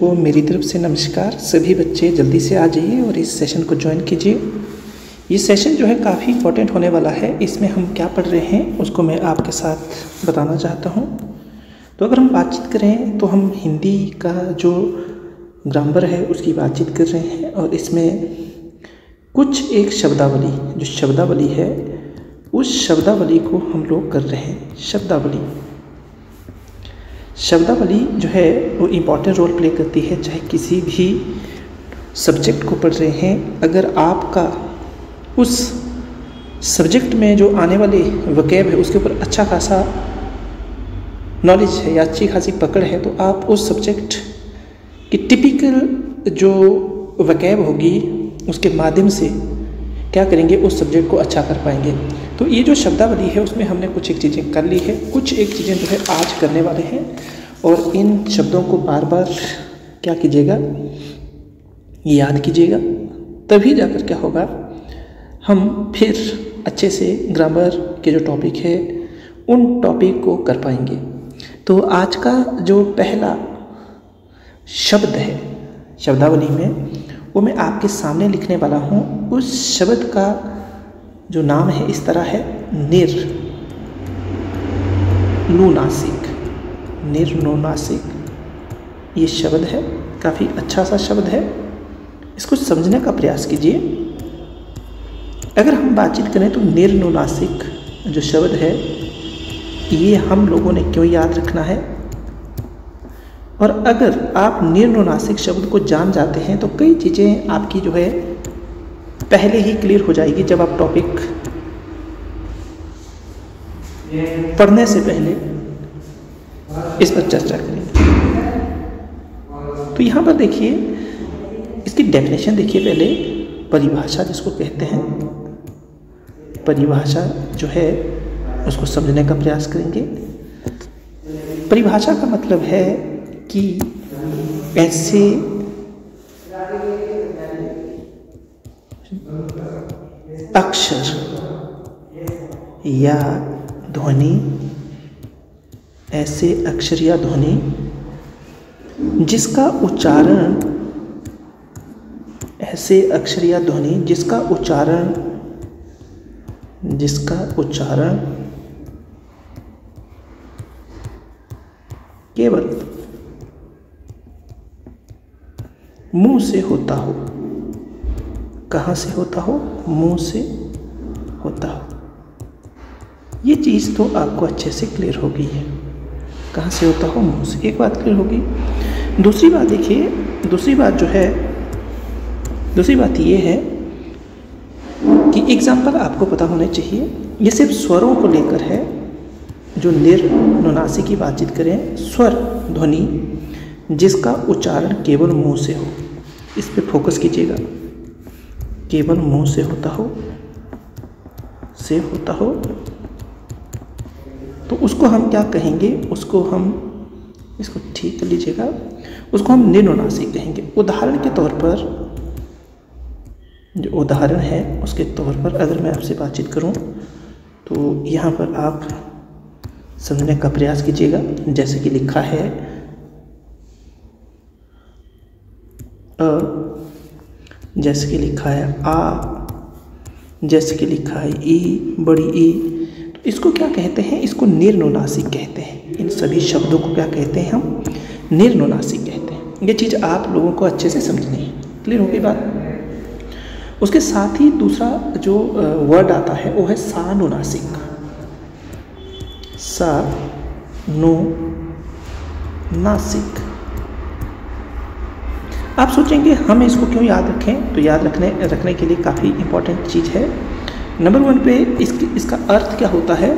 को मेरी तरफ से नमस्कार। सभी बच्चे जल्दी से आ जाइए और इस सेशन को ज्वाइन कीजिए। ये सेशन जो है काफ़ी इम्पोर्टेंट होने वाला है। इसमें हम क्या पढ़ रहे हैं उसको मैं आपके साथ बताना चाहता हूँ। तो अगर हम बातचीत करें तो हम हिंदी का जो ग्रामर है उसकी बातचीत कर रहे हैं और इसमें कुछ एक शब्दावली, जो शब्दावली है उस शब्दावली को हम लोग कर रहे हैं। शब्दावली जो है वो इम्पॉर्टेंट रोल प्ले करती है, चाहे किसी भी सब्जेक्ट को पढ़ रहे हैं। अगर आपका उस सब्जेक्ट में जो आने वाले वकैब है उसके ऊपर अच्छा खासा नॉलेज है या अच्छी खासी पकड़ है तो आप उस सब्जेक्ट की टिपिकल जो वकैब होगी उसके माध्यम से क्या करेंगे, उस सब्जेक्ट को अच्छा कर पाएंगे। तो ये जो शब्दावली है उसमें हमने कुछ एक चीज़ें कर ली है, कुछ एक चीज़ें जो है आज करने वाले हैं और इन शब्दों को बार बार क्या कीजिएगा, याद कीजिएगा। तभी जाकर क्या होगा, हम फिर अच्छे से ग्रामर के जो टॉपिक है उन टॉपिक को कर पाएंगे। तो आज का जो पहला शब्द है शब्दावली में वो मैं आपके सामने लिखने वाला हूँ। उस शब्द का जो नाम है इस तरह है, निर्नुनासिक। निर्नुनासिक ये शब्द है, काफ़ी अच्छा सा शब्द है, इसको समझने का प्रयास कीजिए। अगर हम बातचीत करें तो निर्नुनासिक जो शब्द है ये हम लोगों ने क्यों याद रखना है, और अगर आप निर्नुनासिक शब्द को जान जाते हैं तो कई चीज़ें आपकी जो है पहले ही क्लियर हो जाएगी जब आप टॉपिक पढ़ने से पहले इस पर चर्चा करेंगे। तो यहाँ पर देखिए इसकी डेफिनेशन देखिए, पहले परिभाषा जिसको कहते हैं, परिभाषा जो है उसको समझने का प्रयास करेंगे। परिभाषा का मतलब है कि ऐसे अक्षर या ध्वनि, ऐसे अक्षर या ध्वनि जिसका उच्चारण, ऐसे अक्षर या ध्वनि जिसका उच्चारण केवल मुंह से होता हो। कहाँ से होता हो? मुंह से होता हो। ये चीज़ तो आपको अच्छे से क्लियर हो गई है, कहाँ से होता हो, मुंह से। एक बात क्लियर होगी। दूसरी बात देखिए, दूसरी बात ये है कि एग्जाम्पल आपको पता होने चाहिए। ये सिर्फ स्वरों को लेकर है। जो निर्नुनासिक की बातचीत करें, स्वर ध्वनि जिसका उच्चारण केवल मुंह से हो, इस पे फोकस कीजिएगा। केवल मुंह से होता हो, तो उसको हम क्या कहेंगे, इसको ठीक कर लीजिएगा, उसको हम निर्नुनासिक कहेंगे। उदाहरण के तौर पर, जो उदाहरण है उसके तौर पर अगर मैं आपसे बातचीत करूं तो यहाँ पर आप समझने का प्रयास कीजिएगा। जैसे कि लिखा है जैसे कि लिखा है आ, जैसे कि लिखा है ई, बड़ी ई, तो इसको क्या कहते हैं, इसको निर्नुनासिक कहते हैं। इन सभी शब्दों को क्या कहते हैं, हम निर्नुनासिक कहते हैं। ये चीज़ आप लोगों को अच्छे से समझनी है। क्लियर हो गई बात? उसके साथ ही दूसरा जो वर्ड आता है वो है सानुनासिक। सानुनासिक। आप सोचेंगे हम इसको क्यों याद रखें, तो याद रखने के लिए काफ़ी इम्पोर्टेंट चीज़ है। नंबर 1 पे इसका अर्थ क्या होता है।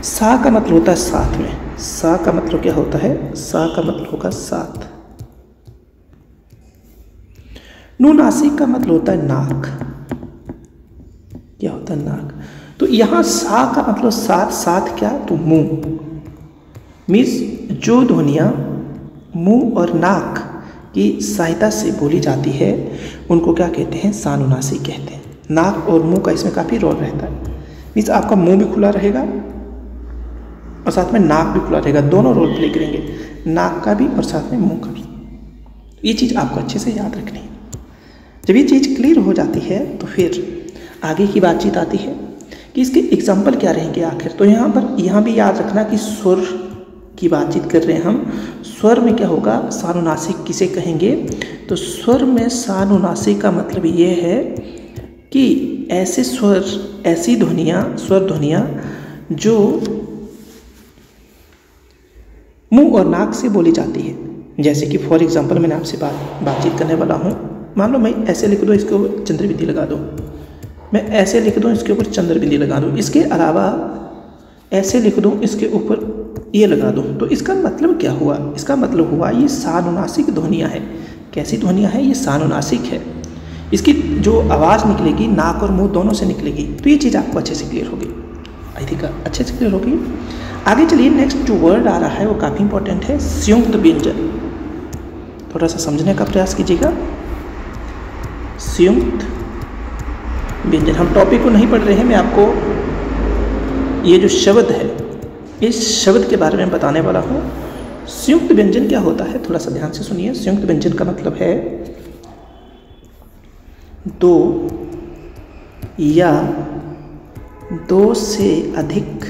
सा का मतलब होता है साथ में। सा का मतलब क्या होता है, सा का मतलब होगा साथ। नुनासिक का मतलब होता है नाक। क्या होता है, नाक। तो यहाँ सा का मतलब साथ क्या, तो मुंह। मीन्स जो ध्वनियाँ मुंह और नाक की सहायता से बोली जाती है उनको क्या कहते हैं, सानुनासिक कहते हैं। नाक और मुंह का इसमें काफ़ी रोल रहता है। मीन्स आपका मुंह भी खुला रहेगा और साथ में नाक भी खुला रहेगा, दोनों रोल प्ले करेंगे, नाक का भी और साथ में मुंह का भी। ये चीज़ आपको अच्छे से याद रखनी है। जब ये चीज़ क्लियर हो जाती है तो फिर आगे की बातचीत आती है कि इसके एग्जाम्पल क्या रहेंगे आखिर। तो यहाँ भी याद रखना कि स्वर की बातचीत कर रहे हैं हम। स्वर में क्या होगा, सानुनासिक किसे कहेंगे। तो स्वर में सानुनासिक का मतलब ये है कि ऐसे स्वर, ऐसी ध्वनियाँ, स्वर ध्वनियाँ जो मुंह और नाक से बोली जाती है। जैसे कि फॉर एग्जांपल मैंने आपसे बातचीत करने वाला हूँ, मान लो मैं ऐसे लिख दूँ, इसके ऊपर चंद्र बिंदी लगा दूँ, मैं ऐसे लिख दूँ, इसके ऊपर चंद्र बिंदी लगा दूँ, इसके अलावा ऐसे लिख दूँ, इसके ऊपर ये लगा दूँ, तो इसका मतलब क्या हुआ, इसका मतलब हुआ ये सानुनासिक ध्वनियाँ है। कैसी ध्वनियाँ है, ये सानुनासिक है। इसकी जो आवाज़ निकलेगी नाक और मुंह दोनों से निकलेगी। तो ये चीज़ आपको अच्छे से क्लियर होगी, आई थिंक अच्छे से क्लियर होगी। आगे चलिए, नेक्स्ट जो वर्ड आ रहा है वो काफ़ी इंपॉर्टेंट है, संयुक्त व्यंजन। थोड़ा सा समझने का प्रयास कीजिएगा। संयुक्त व्यंजन, हम टॉपिक को नहीं पढ़ रहे हैं, मैं आपको ये जो शब्द है इस शब्द के बारे में बताने वाला हूँ। संयुक्त व्यंजन क्या होता है, थोड़ा सा ध्यान से सुनिए। संयुक्त व्यंजन का मतलब है दो या दो से अधिक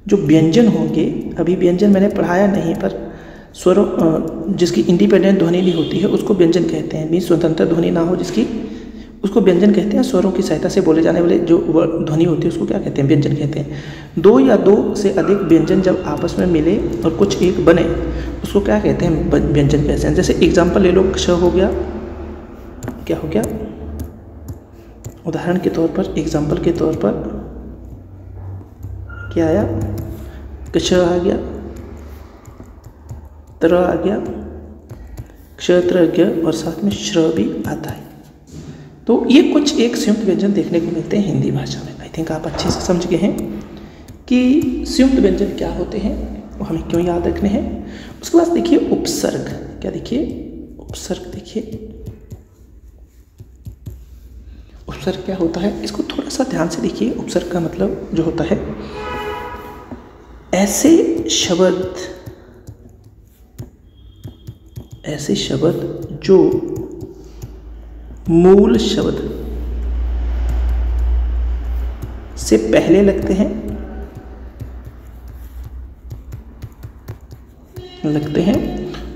जो व्यंजन होंगे। अभी व्यंजन मैंने पढ़ाया नहीं, पर स्वरों जिसकी इंडिपेंडेंट ध्वनि नहीं होती है उसको व्यंजन कहते हैं। मीन्स स्वतंत्र ध्वनि ना हो जिसकी, उसको व्यंजन कहते हैं। स्वरों की सहायता से बोले जाने वाले जो ध्वनि होती है उसको क्या कहते हैं, व्यंजन कहते हैं। दो या दो से अधिक व्यंजन जब आपस में मिले और कुछ एक बने उसको क्या कहते हैं, व्यंजन कहते हैं। जैसे एग्जाम्पल ले लो, क्ष हो गया, क्या हो गया, उदाहरण के तौर पर, एग्जाम्पल के तौर पर क्या आया, क्ष आ गया, त्र आ गया, क्षत्र ज्ञ और साथ में श्र भी आता है। तो ये कुछ एक संयुक्त व्यंजन देखने को मिलते हैं हिंदी भाषा में। आई थिंक आप अच्छे से समझ गए हैं कि संयुक्त व्यंजन क्या होते हैं, वो हमें क्यों याद रखने हैं। उसके बाद देखिए उपसर्ग, क्या देखिए, उपसर्ग देखिए, उपसर्ग क्या होता है, इसको थोड़ा सा ध्यान से देखिए। उपसर्ग का मतलब जो होता है, ऐसे शब्द जो मूल शब्द से पहले लगते हैं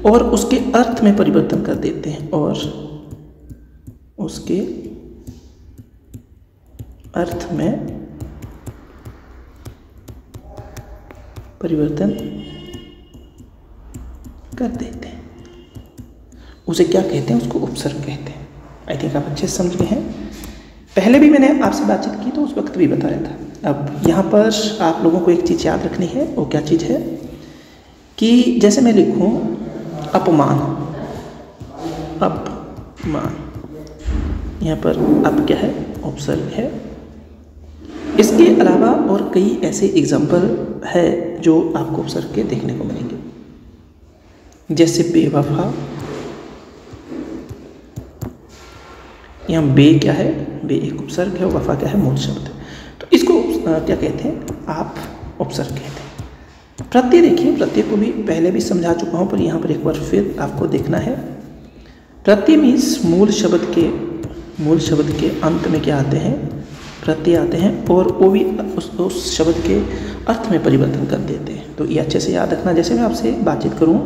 और उसके अर्थ में परिवर्तन कर देते हैं, और उसके अर्थ में परिवर्तन कर देते हैं, उसे क्या कहते हैं, उसको उपसर्ग कहते हैं। आई थिंक आप अच्छे से समझ गए हैं। पहले भी मैंने आपसे बातचीत की तो उस वक्त भी बताया था। अब यहाँ पर आप लोगों को एक चीज़ याद रखनी है, वो क्या चीज़ है कि जैसे मैं लिखूँ अपमान, अपमान, यहाँ पर अप क्या है, उपसर्ग है। इसके अलावा और कई ऐसे एग्जाम्पल है जो आपको उपसर्ग के देखने को मिलेंगे। जैसे बेवफा, यहाँ बे क्या है, बे एक उपसर्ग है, वफा क्या है, मूल शब्द। तो इसको क्या कहते हैं, आप उपसर्ग कहते हैं। प्रत्यय देखिए, प्रत्यय को भी पहले भी समझा चुका हूँ, पर यहाँ पर एक बार फिर आपको देखना है। प्रत्यय मीन्स मूल शब्द के अंत में क्या आते हैं, प्रत्यय आते हैं, और वो भी उस शब्द के अर्थ में परिवर्तन कर देते हैं। तो ये अच्छे से याद रखना। जैसे मैं आपसे बातचीत करूँ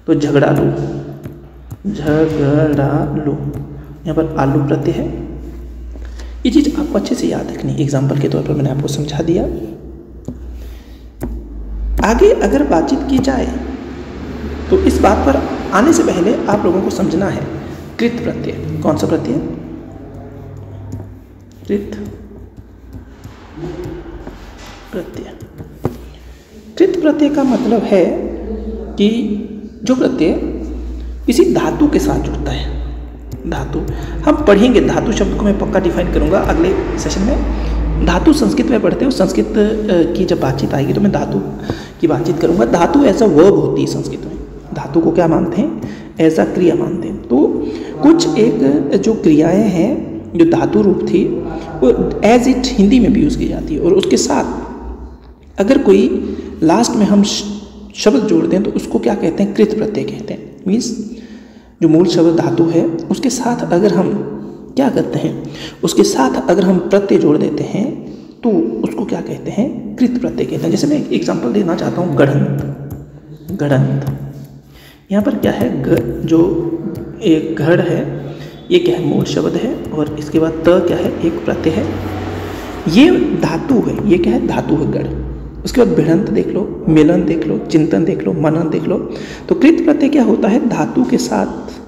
तो झगड़ालू, झगड़ालू, यहाँ पर आलू प्रत्यय है। ये चीज़ आपको अच्छे से याद रखनी। एग्जाम्पल के तौर पर मैंने आपको समझा दिया। आगे अगर बातचीत की जाए तो इस बात पर आने से पहले आप लोगों को समझना है कृत प्रत्यय। कौन सा प्रत्यय, कृत प्रत्यय। कृत प्रत्यय का मतलब है कि जो प्रत्यय किसी धातु के साथ जुड़ता है। धातु हम पढ़ेंगे, धातु शब्द को मैं पक्का डिफाइन करूंगा अगले सेशन में। धातु संस्कृत में पढ़ते हो, संस्कृत की जब बातचीत आएगी तो मैं धातु की बातचीत करूंगा। धातु ऐसा वर्ब होती है संस्कृत में। धातु को क्या मानते हैं, ऐसा क्रिया मानते हैं। तो कुछ एक जो क्रियाएं हैं जो धातु रूप थी वो एज इट हिंदी में भी यूज़ की जाती है। और उसके साथ अगर कोई लास्ट में हम शब्द जोड़ते हैं तो उसको क्या कहते हैं, कृत प्रत्यय कहते हैं। मीन्स जो मूल शब्द धातु है उसके साथ अगर हम क्या करते हैं, उसके साथ अगर हम प्रत्यय जोड़ देते हैं तो उसको क्या कहते हैं, कृत प्रत्यय कहते हैं। जैसे मैं एक एग्जांपल देना चाहता हूँ, गढ़ंत। गढ़ंत यहाँ पर क्या है, जो एक घड़ है ये क्या है, मूल शब्द है, और इसके बाद त क्या है, एक प्रत्यय है, ये धातु है, ये क्या है, धातु है गढ़। उसके बाद भिड़ंत देख लो, मिलन देख लो, चिंतन देख लो, मनन देख लो। तो कृत प्रत्यय क्या होता है, धातु के साथ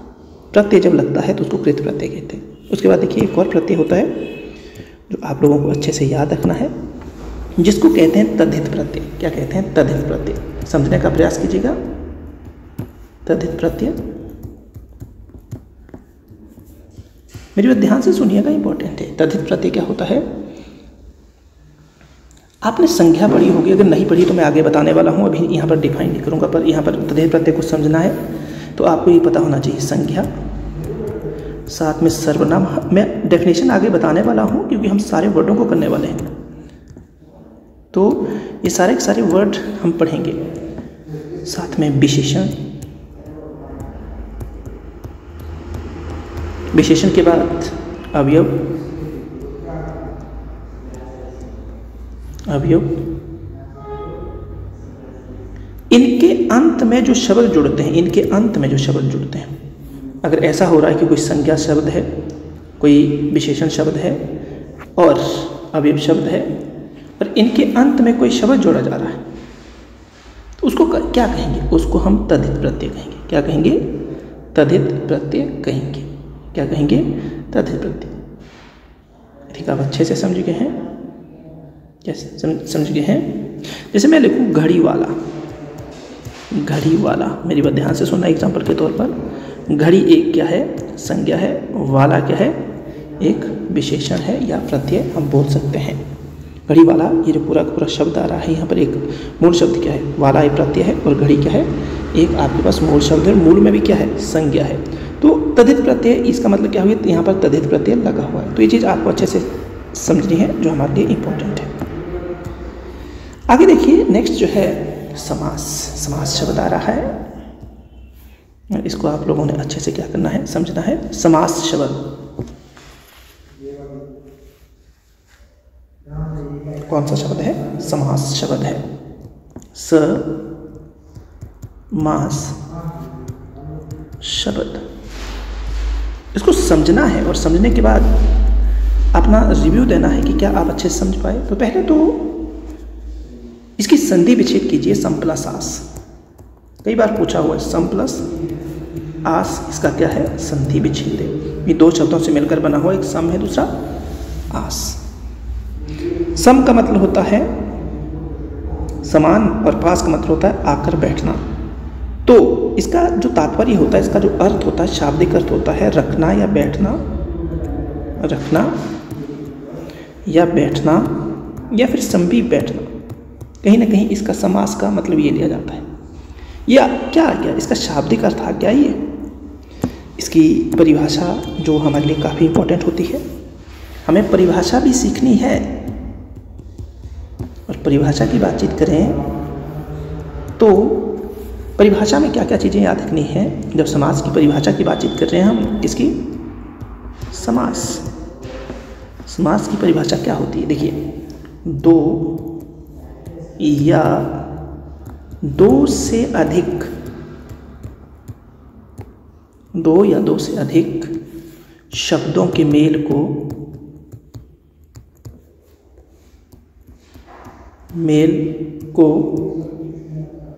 प्रत्यय जब लगता है तो उसको कृत प्रत्यय कहते हैं। उसके बाद देखिए एक और प्रत्यय होता है जो आप लोगों को अच्छे से याद रखना है, जिसको कहते हैं तद्धित प्रत्यय। क्या कहते हैं, तद्धित प्रत्यय। समझने का प्रयास कीजिएगा। तद्धित प्रत्यय, मेरी बात ध्यान से सुनिएगा, इंपॉर्टेंट है। तद्धित प्रत्यय क्या होता है, आपने संज्ञा पढ़ी होगी, अगर नहीं पढ़ी तो मैं आगे बताने वाला हूँ, अभी यहाँ पर डिफाइन नहीं करूँगा, पर यहाँ पर तद्धित प्रत्यय को समझना है तो आपको ये पता होना चाहिए, संज्ञा साथ में सर्वनाम। मैं डेफिनेशन आगे बताने वाला हूँ क्योंकि हम सारे वर्डों को करने वाले हैं, तो ये सारे के सारे वर्ड हम पढ़ेंगे। साथ में विशेषण, विशेषण के बाद अवयव, अवयव, इनके अंत में जो शब्द जुड़ते हैं, इनके अंत में जो शब्द जुड़ते हैं, अगर ऐसा हो रहा है कि कोई संज्ञा शब्द है, कोई विशेषण शब्द है और अवयव शब्द है और इनके अंत में कोई शब्द जोड़ा जा रहा है तो उसको क्या कहेंगे, उसको हम तद्धित प्रत्यय कहेंगे। क्या कहेंगे, तद्धित प्रत्यय कहेंगे। क्या कहेंगे, तद्धित प्रत्यय। ठीक, आप अच्छे से समझ गए हैं, कैसे समझ गए हैं। जैसे मैं लिखूं घड़ी वाला, घड़ी वाला, मेरी बात ध्यान से सुनना। एग्जाम्पल के तौर पर घड़ी एक क्या है, संज्ञा है, वाला क्या है, एक विशेषण है या प्रत्यय हम बोल सकते हैं। घड़ी वाला, ये जो पूरा पूरा शब्द आ रहा है यहाँ पर, एक मूल शब्द क्या है, वाला एक प्रत्यय है और घड़ी क्या है, एक आपके पास मूल शब्द है, मूल में भी क्या है, संज्ञा है। तो तद्धित प्रत्यय, इसका मतलब क्या हुआ, यहाँ पर तद्धित प्रत्यय लगा हुआ है। तो ये चीज़ आपको अच्छे से समझनी है जो हमारे लिए इम्पोर्टेंट है। आगे देखिए, नेक्स्ट जो है समास। समास शब्द आ रहा है, इसको आप लोगों ने अच्छे से क्या करना है, समझना है। समास शब्द कौन सा शब्द है, समास शब्द है। स मास शब्द, इसको समझना है और समझने के बाद अपना रिव्यू देना है कि क्या आप अच्छे से समझ पाए। तो पहले तो इसकी संधि विच्छेद कीजिए, सम प्लस आस। कई बार पूछा हुआ है, सम प्लस आस, इसका क्या है, संधि विच्छेद है। ये दो शब्दों से मिलकर बना हुआ, एक सम है, दूसरा आस। सम का मतलब होता है समान और पास का मतलब होता है आकर बैठना। तो इसका जो तात्पर्य होता है, इसका जो अर्थ होता है, शाब्दिक अर्थ होता है रखना या बैठना, रखना या बैठना या फिर समवीप बैठना। कहीं ना कहीं इसका समास का मतलब ये लिया जाता है। या क्या आ गया, इसका शाब्दिक अर्थ आ गया ये। इसकी परिभाषा जो हमारे लिए काफ़ी इम्पोर्टेंट होती है, हमें परिभाषा भी सीखनी है। और परिभाषा की बातचीत करें तो परिभाषा में क्या क्या चीज़ें याद रखनी है। जब समास की परिभाषा की बातचीत कर रहे हैं हम, इसकी समास, समास की परिभाषा क्या होती है, देखिए, दो या दो से अधिक, दो या दो से अधिक शब्दों के मेल को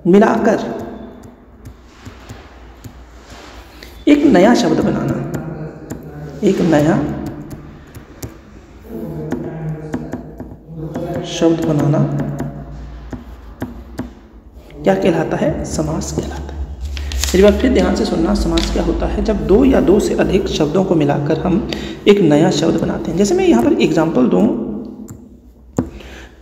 मिलाकर एक नया शब्द बनाना, एक नया शब्द बनाना क्या कहलाता है, समास कहलाता है। मेरी बात फिर ध्यान से सुनना, समास क्या होता है, जब दो या दो से अधिक शब्दों को मिलाकर हम एक नया शब्द बनाते हैं। जैसे मैं यहाँ पर एग्जाम्पल दूँ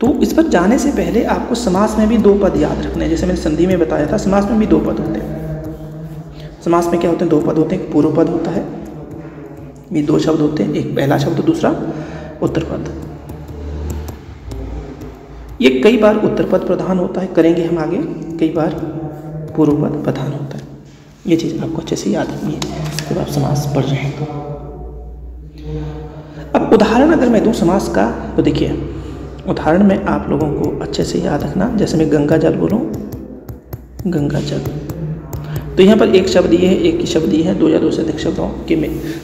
तो इस पर जाने से पहले आपको समास में भी दो पद याद रखने हैं। जैसे मैंने संधि में बताया था, समास में भी दो पद होते हैं। समास में क्या होते हैं, दो पद होते हैं, एक पूर्व पद होता है, ये दो शब्द होते हैं, एक पहला शब्द दूसरा उत्तर पद। ये कई बार उत्तर पद प्रधान होता है, करेंगे हम आगे। कई बार पूर्वपद प्रधान होता है। ये चीज़ आपको अच्छे से याद रखनी है जब आप समास पढ़ रहे हैं। अब उदाहरण अगर मैं दूँ समास का, तो देखिए उदाहरण में आप लोगों को अच्छे से याद रखना। जैसे मैं गंगा जल बोलूँ, गंगा जल, तो यहाँ पर एक शब्द ये है, एक ही शब्द ये है, दो या दो से अधिक शब्दों के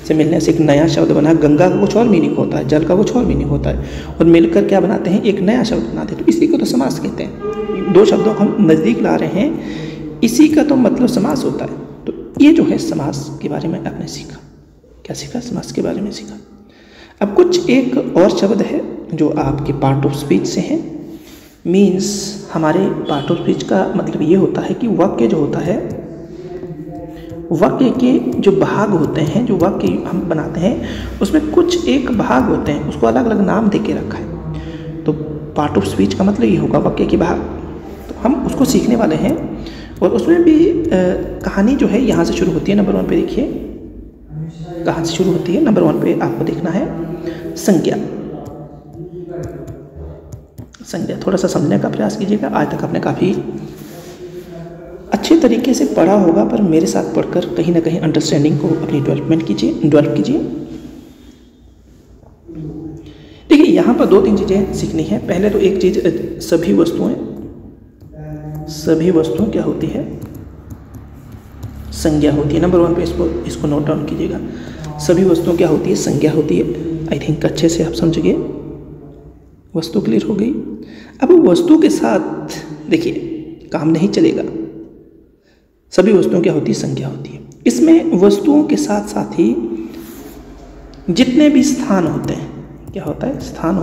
से मिलने से एक नया शब्द बना। गंगा का कुछ और मीनिंग होता है, जल का कुछ और मीनिंग होता है, और मिलकर क्या बनाते हैं, एक नया शब्द बनाते हैं। तो इसी को तो समास कहते हैं। दो शब्दों को हम नज़दीक ला रहे हैं, इसी का तो मतलब समास होता है। तो ये जो है समास के बारे में आपने सीखा। क्या सीखा? समास के बारे में सीखा। अब कुछ एक और शब्द है जो आपके पार्ट ऑफ स्पीच से हैं। मीन्स हमारे पार्ट ऑफ स्पीच का मतलब ये होता है कि वाक्य जो होता है, वाक्य के जो भाग होते हैं, जो वाक्य हम बनाते हैं, उसमें कुछ एक भाग होते हैं, उसको अलग अलग नाम देके रखा है। तो पार्ट ऑफ स्पीच का मतलब ये होगा वाक्य के भाग। तो हम उसको सीखने वाले हैं, और उसमें भी कहानी जो है यहाँ से शुरू होती है। नंबर 1 पे देखिए कहाँ से शुरू होती है। नंबर 1 पे आपको देखना है संज्ञा। संज्ञा थोड़ा सा समझने का प्रयास कीजिएगा। आज तक आपने काफ़ी अच्छे तरीके से पढ़ा होगा, पर मेरे साथ पढ़कर कहीं ना कहीं अंडरस्टैंडिंग को अपनी डेवलप कीजिए। देखिए यहाँ पर 2-3 चीज़ें सीखनी है। पहले तो एक चीज़, सभी वस्तुएं क्या होती है, संज्ञा होती है। नंबर 1 पे इसको नोट डाउन कीजिएगा। सभी वस्तुओं क्या होती है, संज्ञा होती है। आई थिंक अच्छे से आप समझ गए, वस्तु क्लियर हो गई। अब वस्तु के साथ देखिए काम नहीं चलेगा। सभी वस्तुओं क्या होती है, संज्ञा होती है। इसमें वस्तुओं के साथ साथ ही जितने भी स्थान होते हैं, क्या होता है, स्थान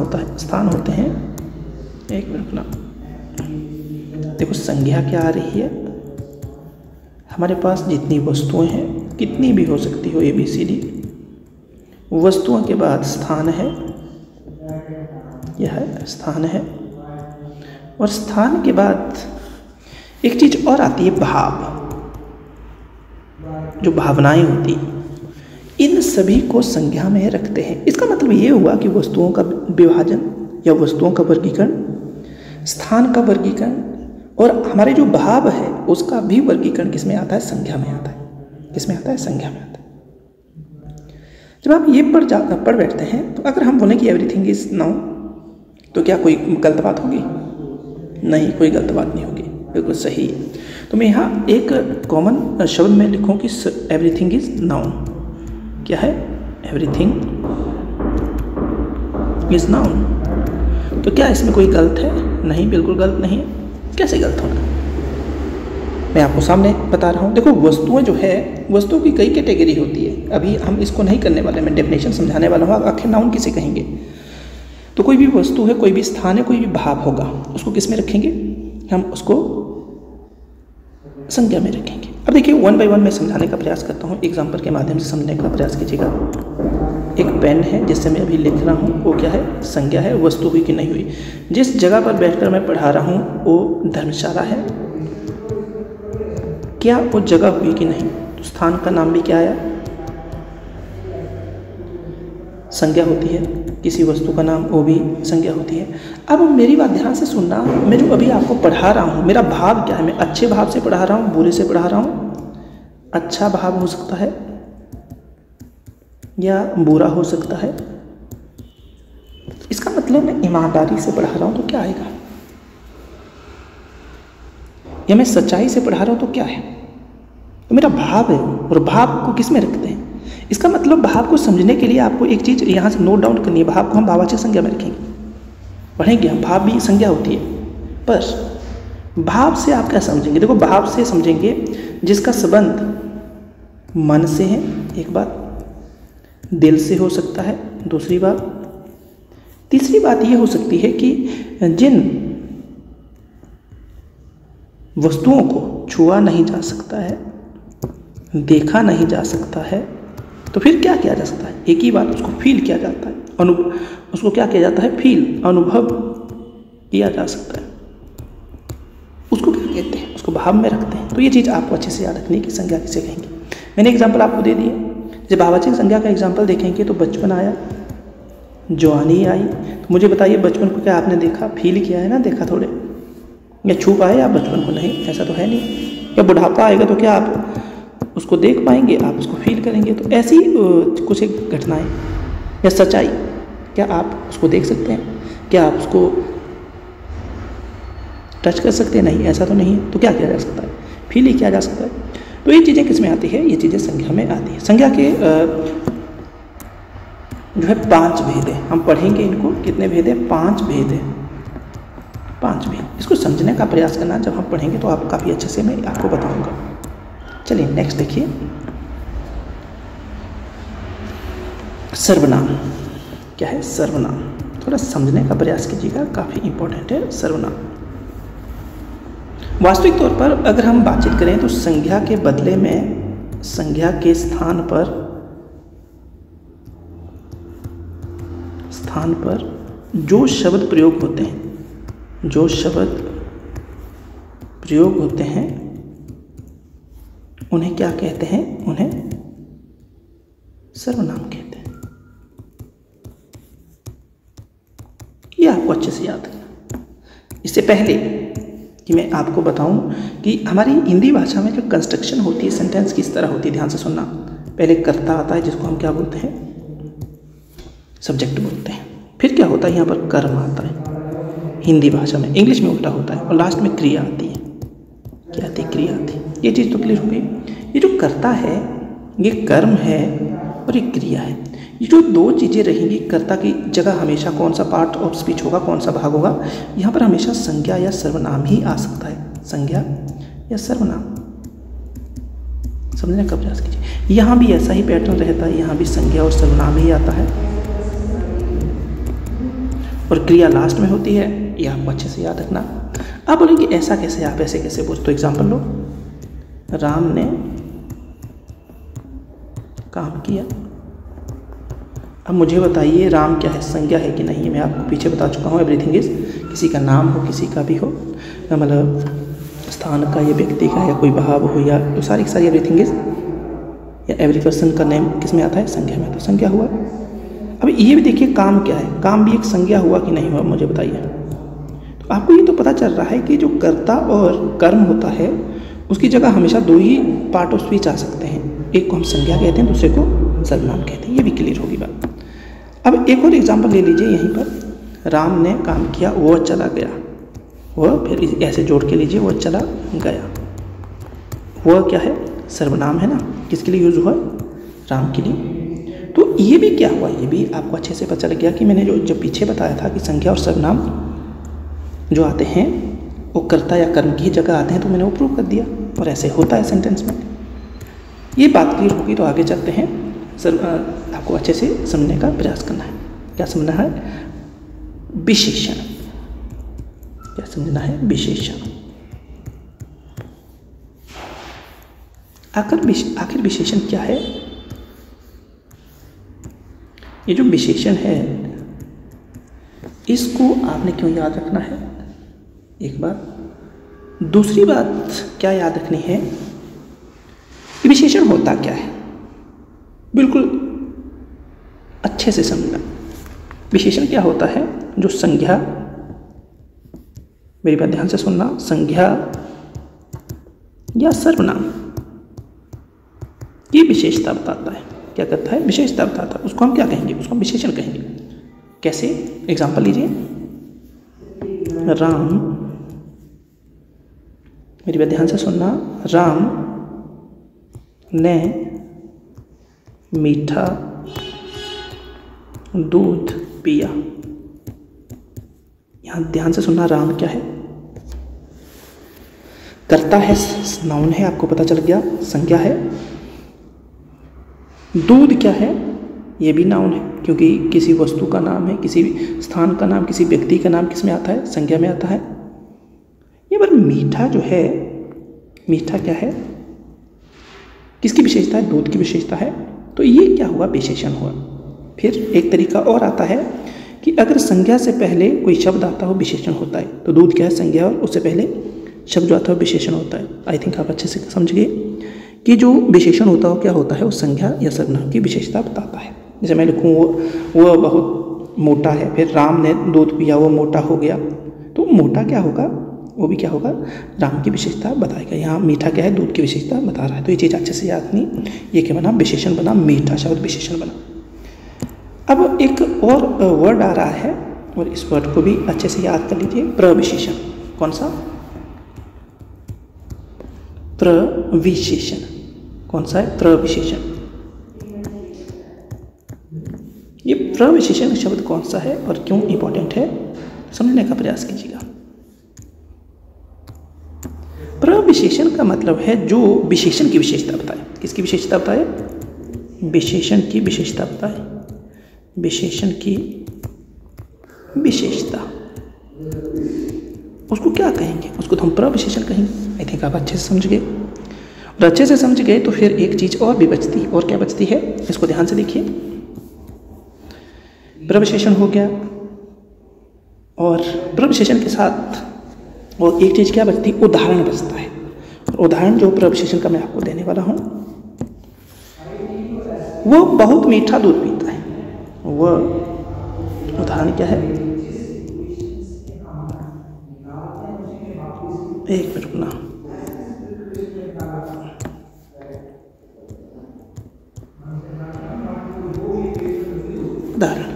होते हैं। एक मिनट ना, देखो संज्ञा क्या आ रही है, हमारे पास जितनी वस्तुएं हैं, कितनी भी हो सकती हो, ABCD, वस्तुओं के बाद स्थान है, यह स्थान है, और स्थान के बाद एक चीज़ और आती है, भाव, जो भावनाएं होती हैं। इन सभी को संज्ञा में रखते हैं। इसका मतलब ये हुआ कि वस्तुओं का विभाजन या वस्तुओं का वर्गीकरण, स्थान का वर्गीकरण, और हमारे जो भाव है उसका भी वर्गीकरण किस में आता है, संज्ञा में आता है। किस में आता है, संज्ञा में आता है। जब आप ये पढ़ बैठते हैं, तो अगर हम बोलें कि एवरीथिंग इज नाउ, तो क्या कोई गलत बात होगी? नहीं, कोई गलत बात नहीं होगी, बिल्कुल सही। तो मैं यहाँ एक कॉमन शब्द में लिखूँ कि एवरीथिंग इज नाउन। क्या है, एवरीथिंग इज नाउन। तो क्या इसमें कोई गलत है? नहीं, बिल्कुल गलत नहीं है। कैसे गलत होगा, मैं आपको सामने बता रहा हूँ। देखो वस्तुएं जो है, वस्तुओं की कई कैटेगरी होती है। अभी हम इसको नहीं करने वाले, मैं डेफिनेशन समझाने वाला हूँ। आखिर नाउन किसे कहेंगे? तो कोई भी वस्तु है, कोई भी स्थान है, कोई भी भाव होगा, उसको किस में रखेंगे? हम उसको संज्ञा में रखेंगे। अब देखिए 1 by 1 मैं समझाने का प्रयास करता हूँ, एग्जाम्पल के माध्यम से समझने का प्रयास कीजिएगा। एक पेन है जिससे मैं अभी लिख रहा हूँ, वो क्या है, संज्ञा है। वस्तु हुई कि नहीं हुई। जिस जगह पर बैठकर मैं पढ़ा रहा हूँ वो धर्मशाला है, क्या वो जगह हुई कि नहीं? तो स्थान का नाम भी क्या आया, संज्ञा होती है। किसी वस्तु का नाम, वो भी संज्ञा होती है। अब मेरी बात ध्यान से सुनना, मैं जो अभी आपको पढ़ा रहा हूँ, मेरा भाव क्या है, मैं अच्छे भाव से पढ़ा रहा हूँ, बुरे से पढ़ा रहा हूँ? अच्छा भाव हो सकता है या बुरा हो सकता है। इसका मतलब मैं ईमानदारी से पढ़ा रहा हूँ तो क्या आएगा, या मैं सच्चाई से पढ़ा रहा हूँ तो क्या है? तो मेरा भाव है, और भाव को किस में रखते हैं? इसका मतलब भाव को समझने के लिए आपको एक चीज़ यहाँ से नोट डाउन करनी है। भाव को हम भाववाचक संज्ञा में रखेंगे, पढ़ेंगे हम। भाव भी संज्ञा होती है, पर भाव से आप क्या समझेंगे? देखो भाव से समझेंगे जिसका संबंध मन से है, एक बात, दिल से हो सकता है, दूसरी बात, तीसरी बात ये हो सकती है कि जिन वस्तुओं को छुआ नहीं जा सकता है, देखा नहीं जा सकता है, तो फिर क्या किया जा सकता है? एक ही बात, उसको फील किया जाता है, उसको क्या किया जाता है, फील, अनुभव किया जा सकता है। उसको क्या कहते हैं? उसको भाव में रखते हैं। तो ये चीज़ आपको अच्छे से याद रखनी है कि संज्ञा किसे कहेंगे। मैंने एग्जाम्पल आपको दे दिए। जब भाववाचक संज्ञा का एग्जाम्पल देखेंगे तो बचपन आया, जवानी आई, तो मुझे बताइए बचपन को क्या आपने देखा, फील किया है ना? देखा थोड़े या छू पाए आप बचपन को? नहीं, ऐसा तो है नहीं। या बुढ़ापा आएगा तो क्या आप उसको देख पाएंगे, आप उसको फील करेंगे? तो ऐसी कुछ एक घटनाएं। या सच्चाई, क्या आप उसको देख सकते हैं? क्या आप उसको टच कर सकते हैं? नहीं, ऐसा तो नहीं है। तो क्या किया जा सकता है? फील ही किया जा सकता है। तो ये चीज़ें किस में आती है? ये चीज़ें संज्ञा में आती है। संज्ञा के जो है 5 भेद है। हम पढ़ेंगे इनको। कितने भेद है? 5 भेद है। 5 भेद। इसको समझने का प्रयास करना, जब हम पढ़ेंगे तो आप काफ़ी अच्छे से मैं आपको बताऊंगा। चलिए नेक्स्ट देखिए, सर्वनाम। क्या है सर्वनाम? थोड़ा समझने का प्रयास कीजिएगा, काफ़ी इंपॉर्टेंट है सर्वनाम। वास्तविक तौर पर अगर हम बातचीत करें तो संज्ञा के बदले में संज्ञा के स्थान पर जो शब्द प्रयोग होते हैं, जो शब्द प्रयोग होते हैं उन्हें क्या कहते हैं? उन्हें सर्वनाम कहते हैं। ये आपको अच्छे से याद रखना। इससे पहले कि मैं आपको बताऊं कि हमारी हिंदी भाषा में जो कंस्ट्रक्शन होती है सेंटेंस किस तरह होती है, ध्यान से सुनना। पहले कर्ता आता है जिसको हम क्या बोलते हैं? सब्जेक्ट बोलते हैं। फिर क्या होता है? यहाँ पर कर्म आता है हिंदी भाषा में। इंग्लिश में उल्टा होता है। और लास्ट में क्रिया आती है। क्या आती है? क्रिया आती है। ये चीज़ तो क्लियर हो गई। ये जो कर्ता है ये कर्म है और ये क्रिया है। ये जो 2 चीज़ें रहेंगी, कर्ता की जगह हमेशा कौन सा पार्ट ऑफ स्पीच होगा, कौन सा भाग होगा? यहाँ पर हमेशा संज्ञा या सर्वनाम ही आ सकता है। संज्ञा या सर्वनाम, समझने का प्रयास कीजिए। यहाँ भी ऐसा ही पैटर्न रहता है। यहाँ भी संज्ञा और सर्वनाम ही आता है और क्रिया लास्ट में होती है। ये आपको अच्छे से याद रखना। आप बोलेंगे ऐसा कैसे, आप ऐसे कैसे बोलते? तो एग्जाम्पल लो, राम ने काम किया। अब मुझे बताइए राम क्या है? संज्ञा है कि नहीं? मैं आपको पीछे बता चुका हूँ। एवरीथिंग इज, किसी का नाम हो, किसी का भी हो, मतलब स्थान का या व्यक्ति का या कोई भाव हो या तो सारी की सारी एवरीथिंग इज या एवरी पर्सन का नेम किस में आता है? संज्ञा में। तो संज्ञा हुआ। अब ये भी देखिए काम क्या है? काम भी एक संज्ञा हुआ कि नहीं हुआ? मुझे बताइए। तो आपको ये तो पता चल रहा है कि जो कर्ता और कर्म होता है उसकी जगह हमेशा 2 ही पार्ट ऑफ स्पीच आ सकते हैं। एक को हम संज्ञा कहते हैं, दूसरे को सर्वनाम कहते हैं। ये भी क्लियर होगी बात। अब एक और एग्जाम्पल ले लीजिए। यहीं पर राम ने काम किया, वो चला गया। वह, फिर ऐसे जोड़ के लीजिए, वो चला गया। वह क्या है? सर्वनाम है ना। किसके लिए यूज हुआ? राम के लिए। तो ये भी क्या हुआ? ये भी आपको अच्छे से पता चल गया कि मैंने जो पीछे बताया था कि संज्ञा और सर्वनाम जो आते हैं वो कर्ता या कर्म की जगह आते हैं। तो मैंने वो प्रूव कर दिया और ऐसे होता है सेंटेंस में। ये बात क्लियर होगी तो आगे चलते हैं। आपको अच्छे से समझने का प्रयास करना है। क्या समझना है? विशेषण। क्या समझना है? विशेषण। आखिर विशेषण क्या है? ये जो विशेषण है इसको आपने क्यों याद रखना है? एक बात। दूसरी बात क्या याद रखनी है कि विशेषण होता क्या है? बिल्कुल अच्छे से समझना। विशेषण क्या होता है? जो संज्ञा, मेरी बात ध्यान से सुनना, संज्ञा या सर्वनाम की विशेषता बताता है। क्या करता है? विशेषता बताता है। उसको हम क्या कहेंगे? उसको हम विशेषण कहेंगे। कैसे? एग्जाम्पल लीजिए। राम, मेरी बात ध्यान से सुनना, राम ने मीठा दूध पिया। यहां ध्यान से सुनना, राम क्या है? कर्ता है, नाउन है, आपको पता चल गया। संज्ञा है। दूध क्या है? ये भी नाउन है, क्योंकि किसी वस्तु का नाम है, किसी स्थान का नाम, किसी व्यक्ति का नाम किस में आता है? संज्ञा में आता है। ये पर मीठा जो है, मीठा क्या है? किसकी विशेषता है? दूध की विशेषता है। तो ये क्या हुआ? विशेषण हुआ। फिर एक तरीका और आता है कि अगर संज्ञा से पहले कोई शब्द आता हो विशेषण होता है। तो दूध क्या है? संज्ञा, और उससे पहले शब्द जो आता है विशेषण होता है। आई थिंक आप अच्छे से समझ गए कि जो विशेषण होता हो क्या होता है? वो संज्ञा या सर्वनाम की विशेषता बताता है। जैसे मैं लिखूँ वो बहुत मोटा है, फिर राम ने दूध पिया, वो मोटा हो गया। तो मोटा क्या होगा? वो भी क्या होगा, राम की विशेषता बताएगा। यहाँ मीठा क्या है, दूध की विशेषता बता रहा है। तो ये चीज़ अच्छे से याद नहीं, ये क्या बना, विशेषण बना, मीठा शब्द विशेषण बना। अब एक और वर्ड आ रहा है और इस वर्ड को भी अच्छे से याद कर लीजिए, प्रविशेषण। कौन सा, प्रविशेषण। कौन सा है, प्रविशेषण। ये प्रविशेषण शब्द कौन सा है और क्यों इंपॉर्टेंट है, समझने का प्रयास कीजिएगा। प्रविशेषण का मतलब है जो विशेषण की विशेषता बताए। किसकी विशेषता बताए, विशेषण की विशेषता बताए, विशेषण की विशेषता। उसको क्या कहेंगे, उसको तो हम प्रविशेषण कहेंगे। आई थिंक आप अच्छे से समझ गए, और अच्छे से समझ गए तो फिर एक चीज और भी बचती, और क्या बचती है, इसको ध्यान से देखिए। प्रविशेषण हो गया, और प्रविशेषण के साथ और एक चीज क्या बचती, उदाहरण बचता है। और उदाहरण जो प्रविशेषण का मैं आपको देने वाला हूं, वो बहुत मीठा दूध पीता है। वो उदाहरण क्या है, एक मिनट रुकना। उदाहरण,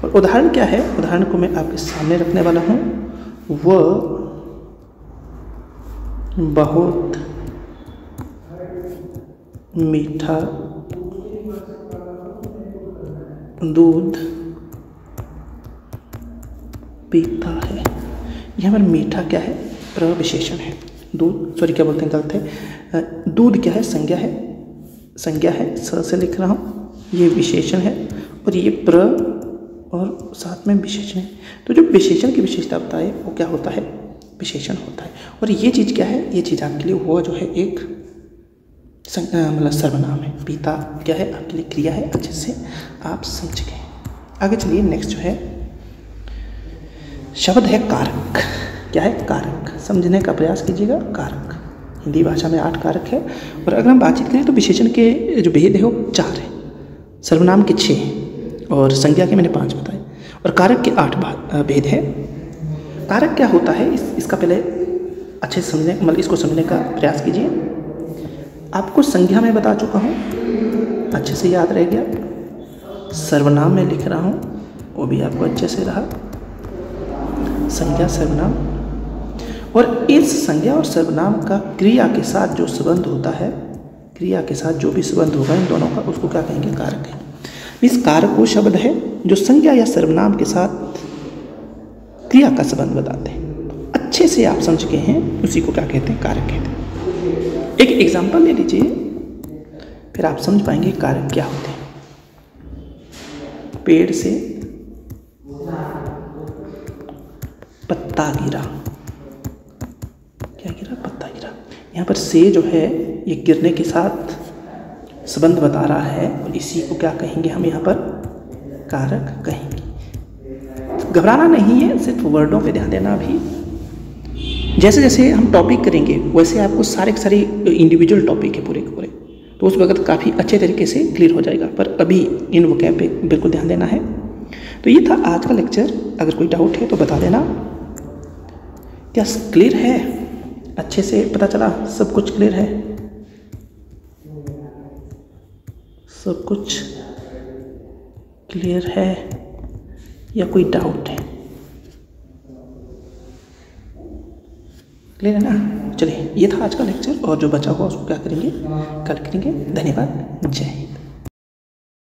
और उदाहरण क्या है, उदाहरण को मैं आपके सामने रखने वाला हूं। वह बहुत मीठा दूध पीता है। यहाँ पर मीठा क्या है, प्रविशेषण है। दूध, सॉरी क्या बोलते हैं, गलत है। दूध क्या है, संज्ञा है, संज्ञा है, स से लिख रहा हूँ। ये विशेषण है और ये प्र और साथ में विशेषण है। तो जो विशेषण की विशेषता बताए वो क्या होता है, विशेषण होता है। और ये चीज़ क्या है, ये चीज़ आपके लिए वो जो है एक मतलब सर्वनाम है। पीता क्या है, आपके लिए क्रिया है। अच्छे से आप समझ गए। आगे चलिए, नेक्स्ट जो है शब्द है कारक। क्या है, कारक। समझने का प्रयास कीजिएगा। कारक, हिंदी भाषा में 8 कारक है। और अगर हम बातचीत करें तो विशेषण के जो भेद है वो 4 है, सर्वनाम के 6 हैं और संज्ञा के मैंने 5 बताए, और कारक के 8 भेद है। कारक क्या होता है, इसका पहले अच्छे से समझने, मतलब इसको समझने का प्रयास कीजिए। आपको संज्ञा में बता चुका हूँ, अच्छे से याद रह गया। सर्वनाम में लिख रहा हूँ, वो भी आपको अच्छे से रहा। संज्ञा, सर्वनाम, और इस संज्ञा और सर्वनाम का क्रिया के साथ जो संबंध होता है, क्रिया के साथ जो भी संबंध होगा इन दोनों का, उसको क्या कहेंगे, कारक है। इस कारक वो शब्द है जो संज्ञा या सर्वनाम के साथ क्रिया का संबंध बताते हैं। अच्छे से आप समझ गए हैं, उसी को क्या कहते हैं, कारक कहते हैं। एक एग्जाम्पल ले लीजिए, फिर आप समझ पाएंगे कारक क्या होते हैं। पेड़ से पत्ता गिरा, क्या गिरा, पत्ता गिरा। यहाँ पर से जो है ये गिरने के साथ संबंध बता रहा है, और इसी को क्या कहेंगे हम यहाँ पर, कारक कहेंगे। घबराना नहीं है, सिर्फ वर्डों पे ध्यान देना। भी जैसे जैसे हम टॉपिक करेंगे वैसे आपको सारे के सारे इंडिविजुअल टॉपिक है पूरे के पूरे, तो उस वक्त काफ़ी अच्छे तरीके से क्लियर हो जाएगा। पर अभी इन वोकैब पे बिल्कुल ध्यान देना है। तो ये था आज का लेक्चर। अगर कोई डाउट है तो बता देना। क्या क्लियर है, अच्छे से पता चला, सब कुछ क्लियर है, सब कुछ क्लियर है या कोई डाउट है? क्लियर है ना? चलिए, ये था आज का लेक्चर, और जो बचा हुआ उसको क्या करेंगे, कल करेंगे। धन्यवाद, जय हिंद।